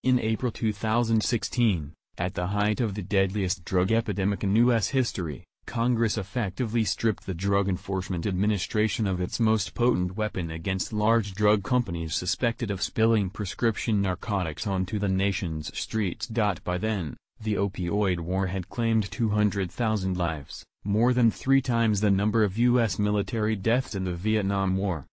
In April 2016, at the height of the deadliest drug epidemic in U.S. history, Congress effectively stripped the Drug Enforcement Administration of its most potent weapon against large drug companies suspected of spilling prescription narcotics onto the nation's streets. By then, the opioid war had claimed 200,000 lives, more than 3 times the number of U.S. military deaths in the Vietnam War.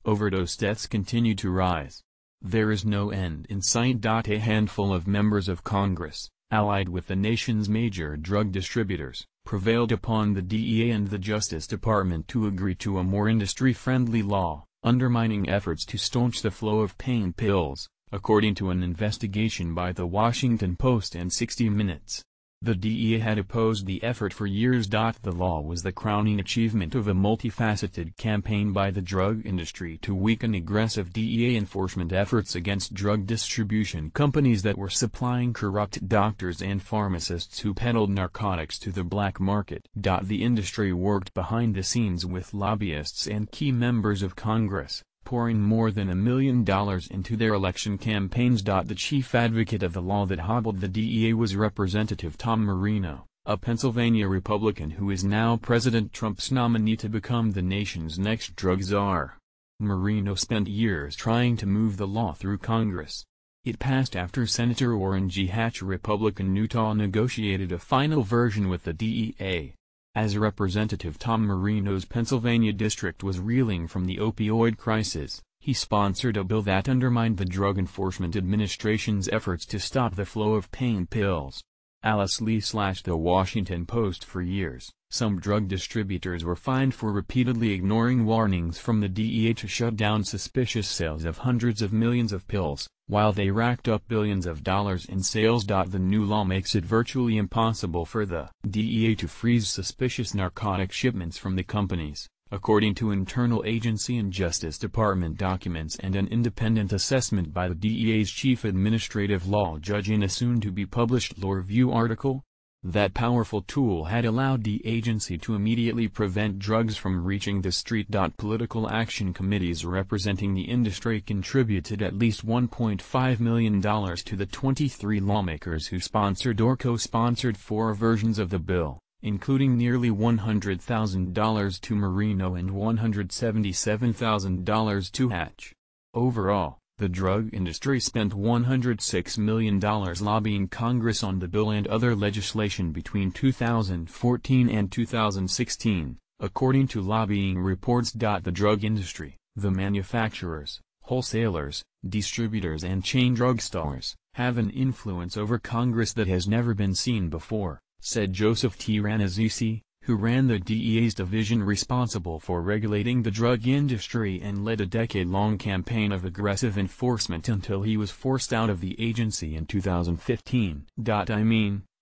Overdose deaths continue to rise. There is no end in sight. A handful of members of Congress, allied with the nation's major drug distributors, prevailed upon the DEA and the Justice Department to agree to a more industry-friendly law, undermining efforts to staunch the flow of pain pills, according to an investigation by The Washington Post and 60 Minutes. The DEA had opposed the effort for years. The law was the crowning achievement of a multifaceted campaign by the drug industry to weaken aggressive DEA enforcement efforts against drug distribution companies that were supplying corrupt doctors and pharmacists who peddled narcotics to the black market. The industry worked behind the scenes with lobbyists and key members of Congress, pouring more than $1 million into their election campaigns. The chief advocate of the law that hobbled the DEA was Representative Tom Marino, a Pennsylvania Republican who is now President Trump's nominee to become the nation's next drug czar. Marino spent years trying to move the law through Congress. It passed after Senator Orrin G. Hatch, Republican Utah, negotiated a final version with the DEA. As Representative Tom Marino's Pennsylvania district was reeling from the opioid crisis, he sponsored a bill that undermined the Drug Enforcement Administration's efforts to stop the flow of pain pills. Alice Lee / The Washington Post. For years, some drug distributors were fined for repeatedly ignoring warnings from the DEA to shut down suspicious sales of hundreds of millions of pills, while they racked up billions of dollars in sales. The new law makes it virtually impossible for the DEA to freeze suspicious narcotic shipments from the companies, according to internal agency and Justice Department documents and an independent assessment by the DEA's chief administrative law judge in a soon-to-be-published law review article. That powerful tool had allowed the agency to immediately prevent drugs from reaching the street. Political action committees representing the industry contributed at least $1.5 million to the 23 lawmakers who sponsored or co-sponsored 4 versions of the bill, including nearly $100,000 to Marino and $177,000 to Hatch. Overall, the drug industry spent $106 million lobbying Congress on the bill and other legislation between 2014 and 2016, according to lobbying reports. The drug industry, the manufacturers, wholesalers, distributors and chain drugstores, have an influence over Congress that has never been seen before, said Joseph T. Ranazzisi, who ran the DEA's division responsible for regulating the drug industry and led a decade-long campaign of aggressive enforcement until he was forced out of the agency in 2015.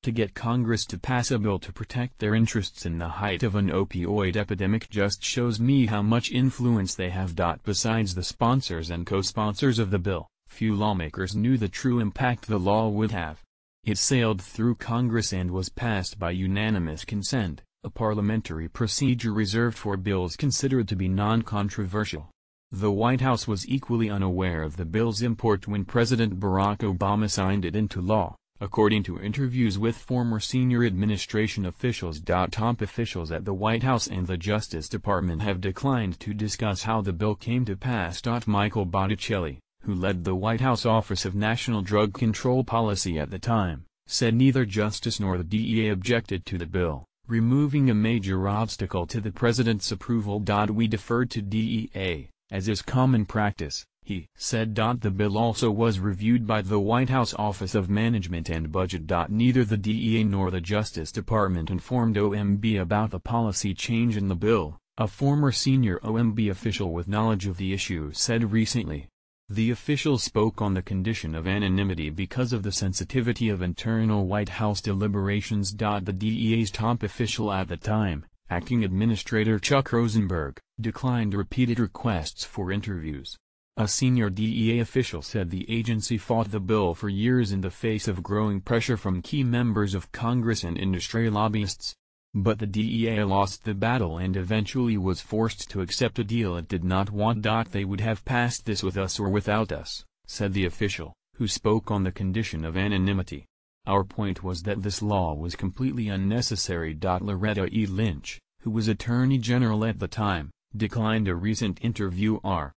To get Congress to pass a bill to protect their interests in the height of an opioid epidemic just shows me how much influence they have. Besides the sponsors and co-sponsors of the bill, few lawmakers knew the true impact the law would have. It sailed through Congress and was passed by unanimous consent, a parliamentary procedure reserved for bills considered to be non-controversial. The White House was equally unaware of the bill's import when President Barack Obama signed it into law, according to interviews with former senior administration officials. Top officials at the White House and the Justice Department have declined to discuss how the bill came to pass. Michael Botticelli, who led the White House Office of National Drug Control Policy at the time, said neither Justice nor the DEA objected to the bill, removing a major obstacle to the president's approval. We deferred to DEA, as is common practice, he said. The bill also was reviewed by the White House Office of Management and Budget. Neither the DEA nor the Justice Department informed OMB about the policy change in the bill, a former senior OMB official with knowledge of the issue said recently. The official spoke on the condition of anonymity because of the sensitivity of internal White House deliberations. The DEA's top official at the time, Acting Administrator Chuck Rosenberg, declined repeated requests for interviews. A senior DEA official said the agency fought the bill for years in the face of growing pressure from key members of Congress and industry lobbyists. But the DEA lost the battle and eventually was forced to accept a deal it did not want. They would have passed this with us or without us, said the official, who spoke on the condition of anonymity. Our point was that this law was completely unnecessary. Loretta E. Lynch, who was Attorney General at the time, declined a recent interview.